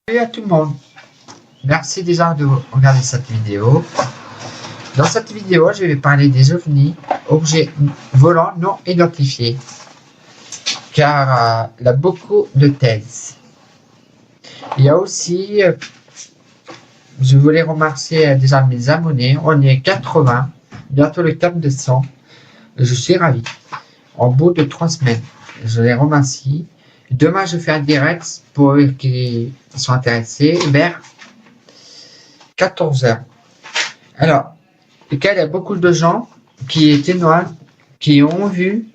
Salut à tout le monde, merci déjà de regarder cette vidéo. Dans cette vidéo, je vais parler des ovnis, objets volants non identifiés, car il y a beaucoup de thèses. Il y a aussi, je voulais remercier déjà mes abonnés, on est 80, bientôt le cap de 100, je suis ravi. En bout de 3 semaines, je les remercie. Demain, je fais un direct pour eux qui sont intéressés vers 14 h. Alors, il y a beaucoup de gens qui témoignent, qui ont vu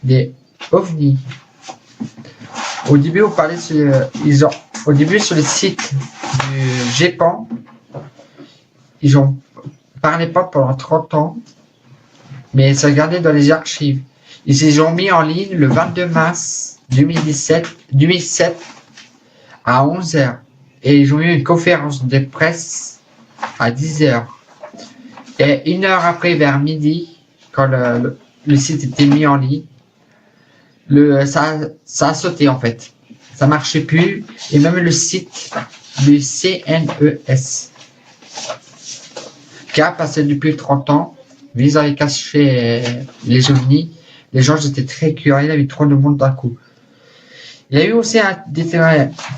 des ovnis. Au début, on parlait au début sur le site du GEPAN, ils ont parlé pas pendant 30 ans, mais ça regardait dans les archives. Ils ont mis en ligne le 22 mars 2007 à 11 h. Et ils ont eu une conférence de presse à 10 h. Et 1 heure après, vers midi, quand le site était mis en ligne, ça a sauté en fait. Ça marchait plus. Et même le site du CNES, qui a passé depuis 30 ans, ils avaient caché les ovnis. Les gens étaient très curieux, il y avait trop de monde d'un coup. Il y a eu aussi des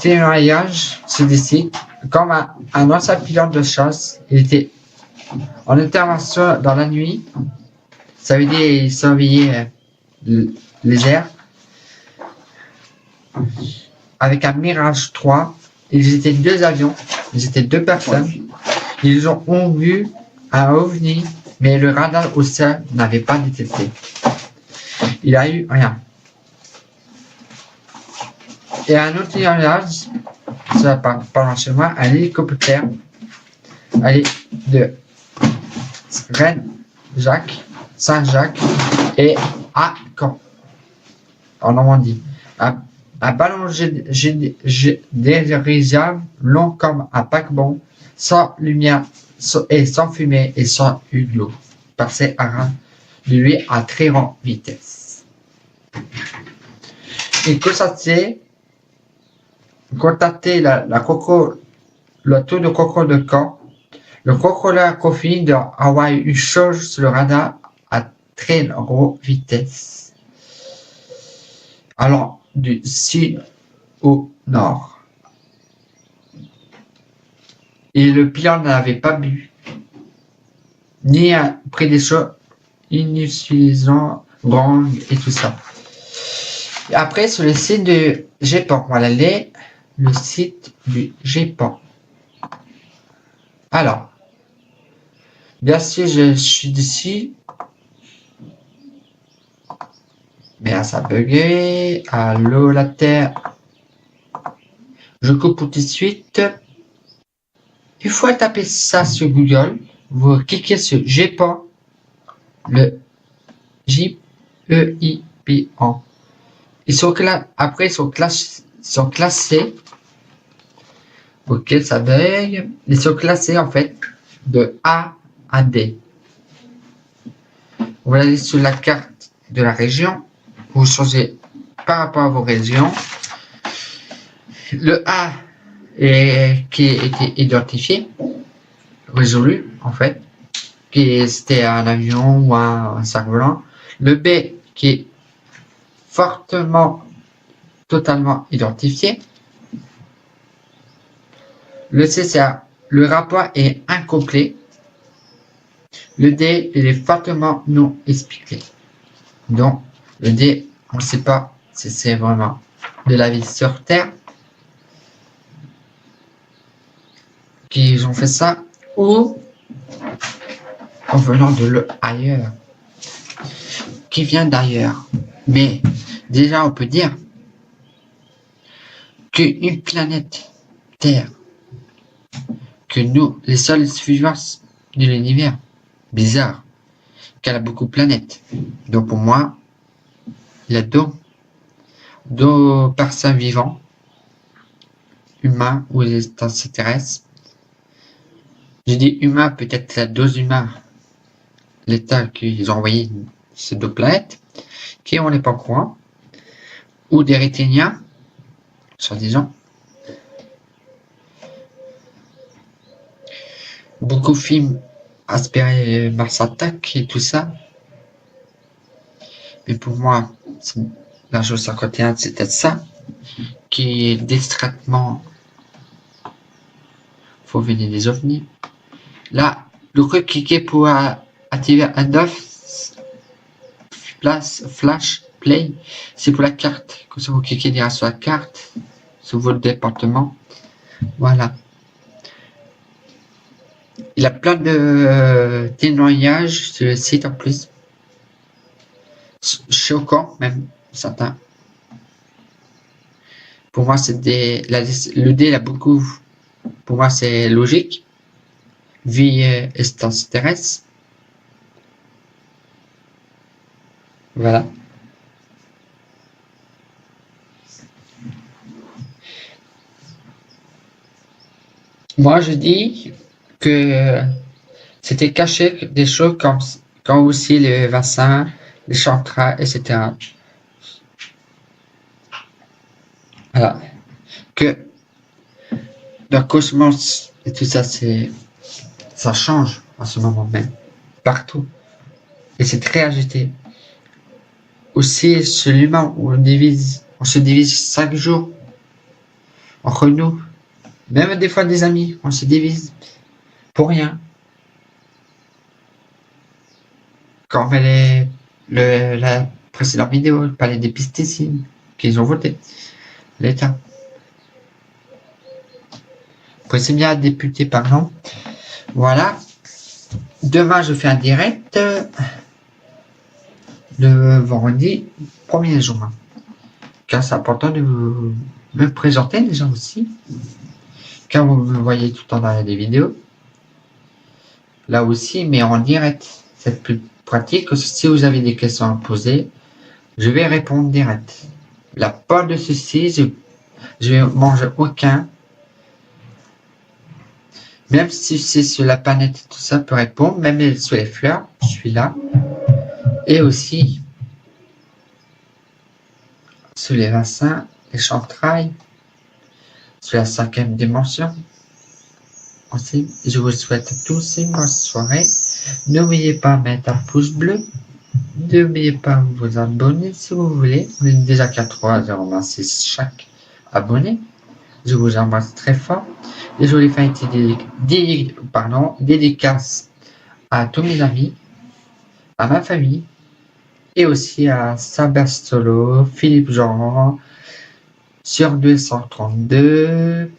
témoignages sur des sites, comme un ancien pilote de chasse, il était en intervention dans la nuit, ça veut dire qu'il surveillait les airs, avec un Mirage 3, ils étaient 2 avions, ils étaient 2 personnes, ils ont vu un ovni, mais le radar au ciel n'avait pas détecté. Il a eu rien. Et un autre témoignage, ça parle chez moi, un hélicoptère, allez, de Rennes, Saint-Jacques et à Caen, en Normandie. Un ballon dirigeable, long comme un paquebot, sans lumière et sans fumée et sans hublot, passait à de lui à très grande vitesse. Il contactait le taux de coco de Caen. Le crocodile a confirmé d'avoir eu une chose sur le radar à très grande vitesse. Alors, du sud au nord. Et le pilote n'avait pas bu, ni pris des choses inutilisant grandes et tout ça. Et après, sur le site du GEPAN, voilà le site du GEPAN. Alors, bien sûr, je suis dessus. Mais ça a bugué. Allô, la Terre. Je coupe tout de suite. Une fois taper ça sur Google, vous cliquez sur GEPAN, le J-E-I-P-A. Après, ils sont classés. Ok, ça bug. Ils sont classés en fait de A à D. Vous allez sur la carte de la région. Vous changez par rapport à vos régions. Le A qui était identifié, résolu en fait, qui c'était un avion ou un cerf-volant. Le B qui est totalement identifié. Le C, le rapport est incomplet. Le D, il est fortement non expliqué. Donc, le D, on ne sait pas si c'est vraiment de la vie sur Terre qu'ils ont fait ça ou en venant de ailleurs, qui vient d'ailleurs. Mais déjà, on peut dire qu'une planète Terre, que nous, les seuls survivants de l'univers, bizarre, qu'elle a beaucoup de planètes. Donc pour moi, il y a deux personnes vivantes, humains ou les extraterrestres. Je dis humains, peut-être il y a 2 humains, l'état qu'ils ont envoyé ces 2 planètes, qui on n'est pas au courant, ou des Rétiniens, soi-disant. beaucoup de films inspirés Mars Attack et tout ça. Mais pour moi, l'Agent 51, c'était ça, qui est distraitement faut venir des ovnis. Là, le coup cliquer pour activer un off flash play, c'est pour la carte. Comme ça, vous cliquez direct sur la carte, sur votre département. Voilà. Il a plein de témoignages sur le site en plus. Choquant, même certains. Pour moi, c'est le dé, il a beaucoup. Pour moi, c'est logique. Vie extraterrestre. Voilà. Moi, je dis que c'était caché des choses comme aussi les vaccins, les chakras, etc. Voilà. Que le cosmos et tout ça, ça change en ce moment même. Partout. Et c'est très agité. Aussi, chez l'humain, on se divise chaque jour entre nous. Même des fois des amis, on se divise pour rien. Comme la précédente vidéo, il parlait des pesticides qu'ils ont voté. L'État. C'est bien député, pardon. Voilà. Demain, je fais un direct le vendredi 1er juin. Car c'est important de me présenter déjà aussi. Car vous me voyez tout le temps dans les vidéos. Là aussi, mais en direct. C'est plus pratique. Si vous avez des questions à poser, je vais répondre direct. La part de ceci, je vais manger aucun. Même si c'est sur la planète, tout ça peut répondre. Même sur les fleurs, je suis là. Et aussi sur les vaccins, les chantrailles, sur la 5e dimension. Aussi, je vous souhaite à tous une bonne soirée. N'oubliez pas de mettre un pouce bleu. N'oubliez pas de vous abonner si vous voulez. On est déjà qu'à 3,06 chaque abonné. Je vous embrasse très fort. Et je voulais faire une dédicace à tous mes amis, à ma famille, et aussi à Sabastolo, Philippe Jean, sur 232,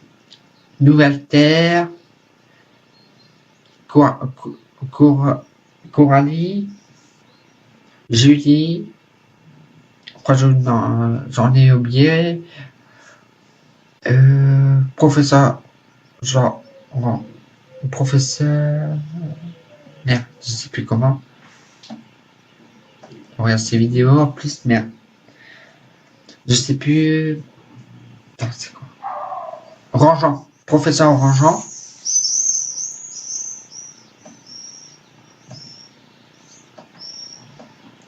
Nouvelle-Terre, Coralie, Julie, j'en ai oublié, professeur merde, je sais plus comment. On regarde ces vidéos en plus, merde. Je sais plus. Attends, c'est quoi? Rangeant, professeur Rangeant.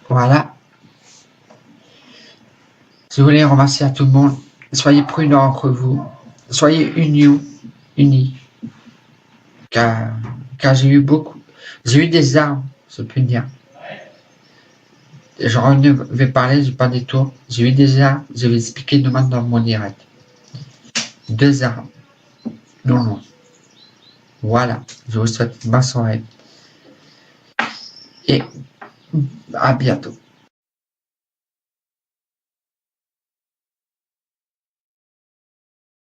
Voilà. Je voulais remercier à tout le monde. Soyez prudents entre vous. Soyez unis. Car j'ai eu des armes, je peux dire. J'en vais parler, je pas des tours. J'ai eu des armes, je vais expliquer demain dans mon direct. 2 armes. Non. Voilà. Je vous souhaite une bonne soirée. Et à bientôt.